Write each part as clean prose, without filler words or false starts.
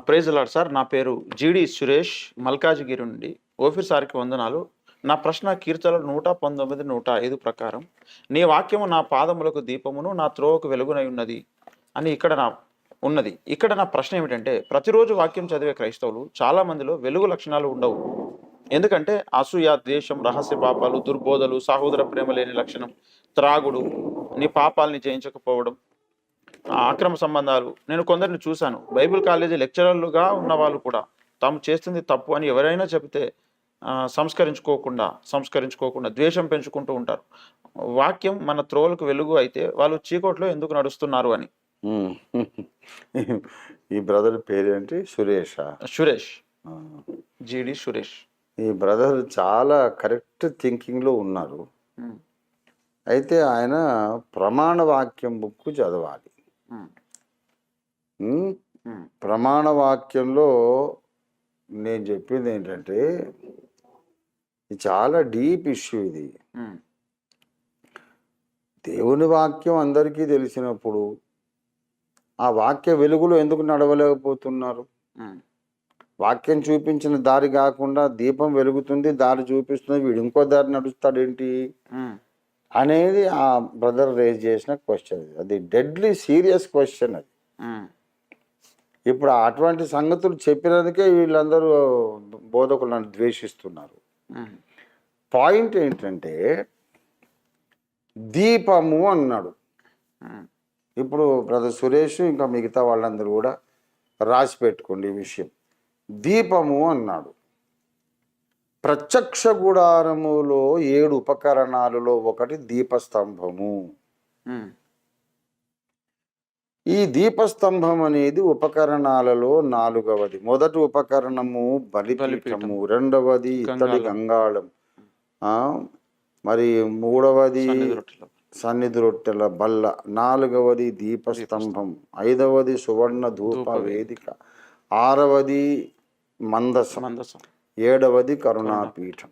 Praise lord sir. నా పేరు జీడి సురేష్, మల్కాజిగిరి నుండి. ఓఫీర్ సార్‌కి వందనాలు. నా ప్రశ్న కీర్తనలు 119, 105 ప్రకారం, నీ వాక్యము నా పాదములకు దీపమును, నా త్రోవకు వెలుగునై ఉన్నది అని ఇక్కడ నా ప్రశ్న ఏమిటంటే, ప్రతిరోజు వాక్యం చదివే క్రైస్తవులు చాలా మందిలో వెలుగు లక్షణాలు ఉండవు. ఎందుకంటే అసూయ, ద్వేషం, రహస్య పాపాలు, దుర్బోధలు, సహోదర ప్రేమ లేని లక్షణం, త్రాగుడు, నీ పాపాల్ని జయించకపోవడం, అక్రమ సంబంధాలు. నేను కొందరిని చూశాను. బైబిల్ కాలేజీ లెక్చరర్లుగా ఉన్న వాళ్ళు కూడా తాము చేస్తుంది తప్పు అని ఎవరైనా చెబితే సంస్కరించుకోకుండా ద్వేషం పెంచుకుంటూ ఉంటారు. వాక్యం మన త్రోవలకు వెలుగు అయితే వాళ్ళు చీకట్లో ఎందుకు నడుస్తున్నారు అని. ఉమ్. ఈ బ్రదర్ పేరేంటి? సురేష్, జీడి సురేష్. ఈ బ్రదర్ చాలా కరెక్ట్ థింకింగ్లో ఉన్నారు. ఉమ్, అయితే ఆయన ప్రమాణ వాక్యం బుక్ చదవాలి. ఉమ్, ఉమ్, ఉమ్, ప్రమాణ వాక్యంలో నేను చెప్పింది ఏంటంటే, ఇది చాలా డీప్ ఇష్యూ. ఇది ఉమ్, దేవుని వాక్యం అందరికీ తెలిసినప్పుడు ఆ వాక్య వెలుగులో ఎందుకు నడవలేకపోతున్నారు? ఉమ్, వాక్యం చూపించిన దారి కాకుండా దీపం వెలుగుతుంది, దారి చూపిస్తుంది, వీడు ఇంకో దారి నడుస్తాడేంటి ఉమ్, అనేది ఆ బ్రదర్ రేజ్ చేసిన క్వశ్చన్. అది డెడ్లీ సీరియస్ క్వశ్చన్. అది ఉమ్, ఇప్పుడు అటువంటి సంగతులు చెప్పినందుకే వీళ్ళందరూ బోధకులను ద్వేషిస్తున్నారు. ఉమ్, పాయింట్ ఏంటంటే, దీపము అన్నాడు. ఉమ్, ఇప్పుడు బ్రదర్ సురేష్ ఇంకా మిగతా వాళ్ళందరూ కూడా రాసి పెట్టుకోండి ఈ విషయం. దీపము అన్నాడు. ప్రత్యక్ష గుడారములో 7 ఉపకరణాలలో ఒకటి దీపస్తంభము. ఉమ్, ఈ దీపస్తంభం అనేది ఉపకరణాలలో 4వది. మొదటి ఉపకరణము బలిపీఠము, రెండవది ఇత్తడి గంగాళం, మరి మూడవది సన్నిధి రొట్టెల బల్ల, 4వది దీపస్తంభం, 5వది సువర్ణ ధూప వేదిక, 6వది మందసం, 7వది కరుణాపీఠం.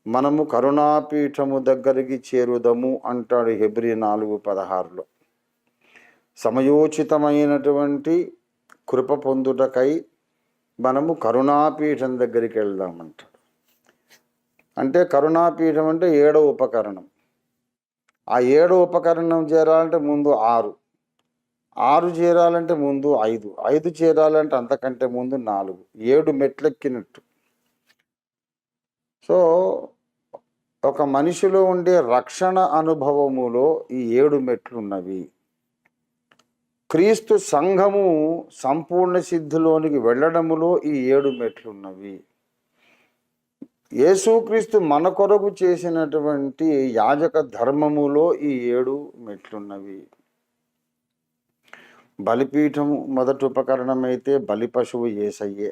మనము కరుణాపీఠము దగ్గరికి చేరుదము అంటాడు హెబ్రీ 4:16లో. సమయోచితమైనటువంటి కృప పొందుటకై మనము కరుణాపీఠం దగ్గరికి వెళ్దామంటాడు. అంటే కరుణాపీఠం అంటే 7వ ఉపకరణం. ఆ 7వ ఉపకరణం చేరాలంటే ముందు 6 చేరాలంటే ముందు 5 చేరాలంటే అంతకంటే ముందు 4, 7 మెట్లెక్కినట్టు. సో ఒక మనిషిలో ఉండే రక్షణ అనుభవములో ఈ 7 మెట్లు ఉన్నవి. క్రీస్తు సంఘము సంపూర్ణ సిద్ధిలోనికి వెళ్ళడములో ఈ 7 మెట్లు ఉన్నవి. యేసుక్రీస్తు మన కొరకు చేసినటువంటి యాజక ధర్మములో ఈ 7 మెట్లున్నవి. బలిపీఠము మొదటి ఉపకరణం అయితే బలి పశువు యేసయ్యే.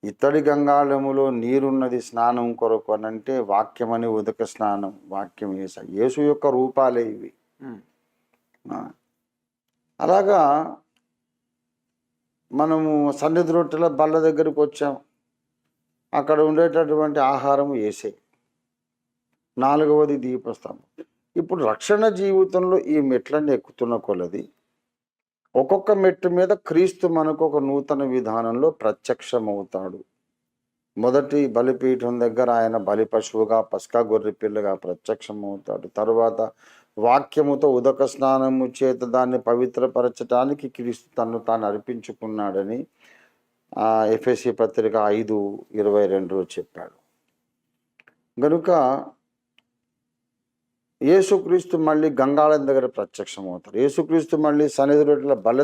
ఇత్తడి గంగాళములో నీరున్నది స్నానం కొరకు అని అంటే వాక్యమని ఉదక స్నానం, వాక్యం యేసయ్య. యేసు యొక్క రూపాలే ఇవి. అలాగా మనము సన్నిధి రొట్టెల బల్ల దగ్గరికి వచ్చాం. అక్కడ ఉండేటటువంటి ఆహారము యేసే. 4వది దీపస్తంభం. ఇప్పుడు రక్షణ జీవితంలో ఈ మెట్లన్నీ ఎక్కుతున్న కొలది ఒక్కొక్క మెట్టు మీద క్రీస్తు మనకు ఒక నూతన విధానంలో ప్రత్యక్షమవుతాడు. మొదటి బలిపీఠం దగ్గర ఆయన బలి పశువుగా, పస్కా గొర్రె పిల్లగా ప్రత్యక్షమవుతాడు. తర్వాత వాక్యముతో ఉదక స్నానము చేత దాన్ని పవిత్రపరచడానికి క్రీస్తు తను తాను అర్పించుకున్నాడని ఎఫెసీ పత్రిక 5:22 చెప్పాడు. గనుక యేసుక్రీస్తు మళ్ళీ గంగాళం దగ్గర ప్రత్యక్షమవుతాడు. యేసుక్రీస్తు మళ్ళీ సన్నిధి రొట్టెల బల్ల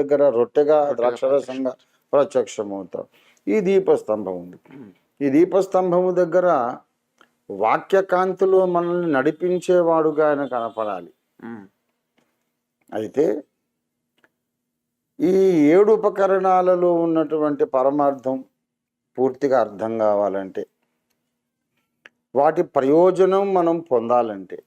దగ్గర రొట్టెగా ద్రాక్షరసంగా ప్రత్యక్షమవుతాడు. ఈ దీపస్తంభం ఉంది. ఈ దీపస్తంభము దగ్గర వాక్యకాంతిలో మనల్ని నడిపించేవాడుగా ఆయన కనపడాలి. అయితే ఈ 7 ఉపకరణాలలో ఉన్నటువంటి పరమార్థం పూర్తిగా అర్థం కావాలంటే, వాటి ప్రయోజనం మనం పొందాలంటే,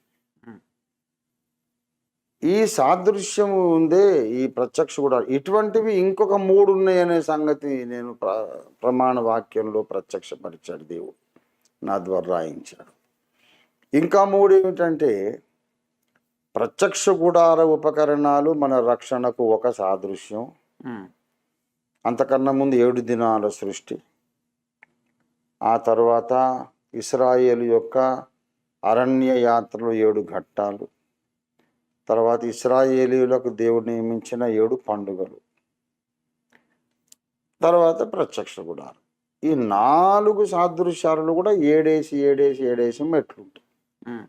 ఈ సాదృశ్యము ఉందే ఈ ప్రత్యక్ష కూడా. ఇటువంటివి ఇంకొక 3 ఉన్నాయనే సంగతి నేను ప్రమాణ వాక్యంలో ప్రత్యక్షపరిచాడు దేవుడు, నా ద్వారా రాయించాడు. ఇంకా 3 ఏమిటంటే, ప్రత్యక్ష గుడార ఉపకరణాలు మన రక్షణకు ఒక సాదృశ్యం. అంతకన్నా ముందు 7 దినాల సృష్టి, ఆ తర్వాత ఇశ్రాయేలు యొక్క అరణ్య యాత్రలు 7 ఘట్టాలు, తర్వాత ఇశ్రాయేలీయులకు దేవుడు నియమించిన 7 పండుగలు, తర్వాత ప్రత్యక్ష గుడారం. ఈ 4 సాదృశ్యాలు కూడా 7 మెట్లుంటాయి. ఉమ్,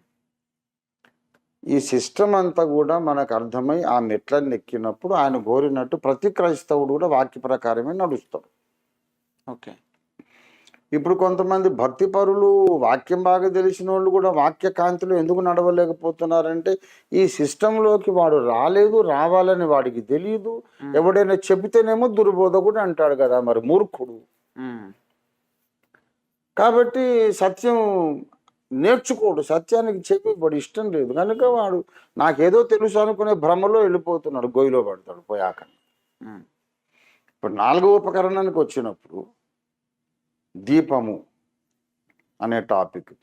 ఈ సిస్టమ్ అంతా కూడా మనకు అర్థమై ఆ మెట్లన్నీ ఎక్కినప్పుడు ఆయన కోరినట్టు ప్రతి క్రైస్తవుడు కూడా వాక్య ప్రకారమే నడుస్తాడు. ఓకే. ఇప్పుడు కొంతమంది భక్తిపరులు, వాక్యం బాగా తెలిసిన వాళ్ళు కూడా వాక్య కాంతిలో ఎందుకు నడవలేకపోతున్నారంటే ఈ సిస్టంలోకి వాడు రాలేదు, రావాలని వాడికి తెలియదు. ఎవడైనా చెబితేనేమో దుర్బోధకుడు అంటాడు కదా, మరి మూర్ఖుడు. ఉమ్, కాబట్టి సత్యం నేర్చుకోడు, సత్యానికి చెప్పి వాడు ఇష్టం లేదు కనుక వాడు నాకేదో తెలుసు అనుకునే భ్రమలో వెళ్ళిపోతున్నాడు, గొయ్యిలో పడతాడు పోయాక. ఉమ్, ఇప్పుడు 4వ ఉపకరణానికి వచ్చినప్పుడు దీపము అనే టాపిక్,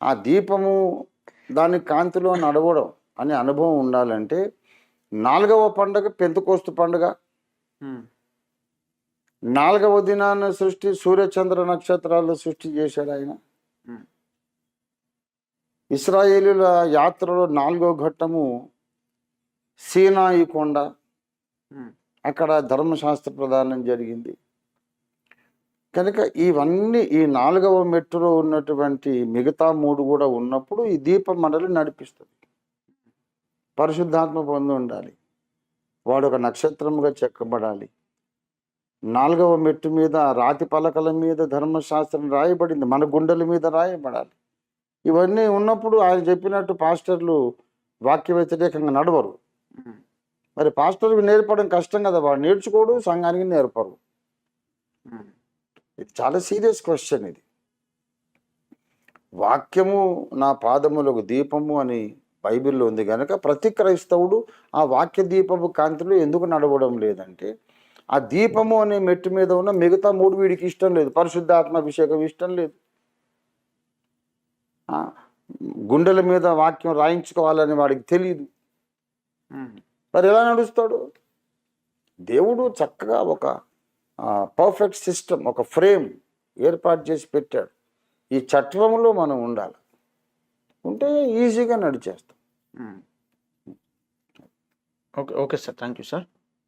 ఆ దీపము దాని కాంతిలో నడవడం అనే అనుభవం ఉండాలంటే 4వ పండుగ పెంతెకోస్తు పండుగ. ఉమ్, 4వ దినాన సృష్టి, సూర్యచంద్ర నక్షత్రాలు సృష్టి చేశాడు ఆయన. ఉమ్, ఇశ్రాయేలుల యాత్రలో 4వ ఘట్టము సీనాయి కొండ, ఉమ్, అక్కడ ధర్మశాస్త్ర ప్రదానం జరిగింది. కనుక ఇవన్నీ ఈ 4వ మెట్టులో ఉన్నటువంటి మిగతా 3 కూడా ఉన్నప్పుడు ఈ దీపం మనల్ని నడిపిస్తుంది. పరిశుద్ధాత్మ పొంది ఉండాలి, వాడు ఒక నక్షత్రముగా చెక్కబడాలి. 4వ మెట్టు మీద రాతి పలకల మీద ధర్మశాస్త్రం రాయబడింది, మన గుండెల మీద రాయబడాలి. ఇవన్నీ ఉన్నప్పుడు ఆయన చెప్పినట్టు పాస్టర్లు వాక్య వ్యతిరేకంగా నడవరు. ఉమ్, మరి పాస్టర్కి నేర్పడం కష్టం కదా, వాడు నేర్చుకోడు, సంఘానికి నేర్పరు. ఉమ్, ఇది చాలా సీరియస్ క్వశ్చన్. ఇది వాక్యము నా పాదములకు దీపము అని బైబిల్లో ఉంది కనుక ప్రతి క్రైస్తవుడు ఆ వాక్య దీపము కాంతిలో ఎందుకు నడవడం లేదంటే ఆ దీపము అనే మెట్టు మీద ఉన్న మిగతా 3 వీడికి ఇష్టం లేదు. పరిశుద్ధాత్మాభిషేకం ఇష్టం లేదు, గుండెల మీద వాక్యం రాయించుకోవాలని వాడికి తెలియదు. ఉమ్, మరి ఎలా నడుస్తాడు? దేవుడు చక్కగా ఒక పర్ఫెక్ట్ సిస్టమ్, ఒక ఫ్రేమ్ ఏర్పాటు చేసి పెట్టాడు. ఈ చట్రంలో మనం ఉండాలి, ఉంటే ఈజీగా నడిచేస్తాం. Um. Okay, okay sir, thank you sir.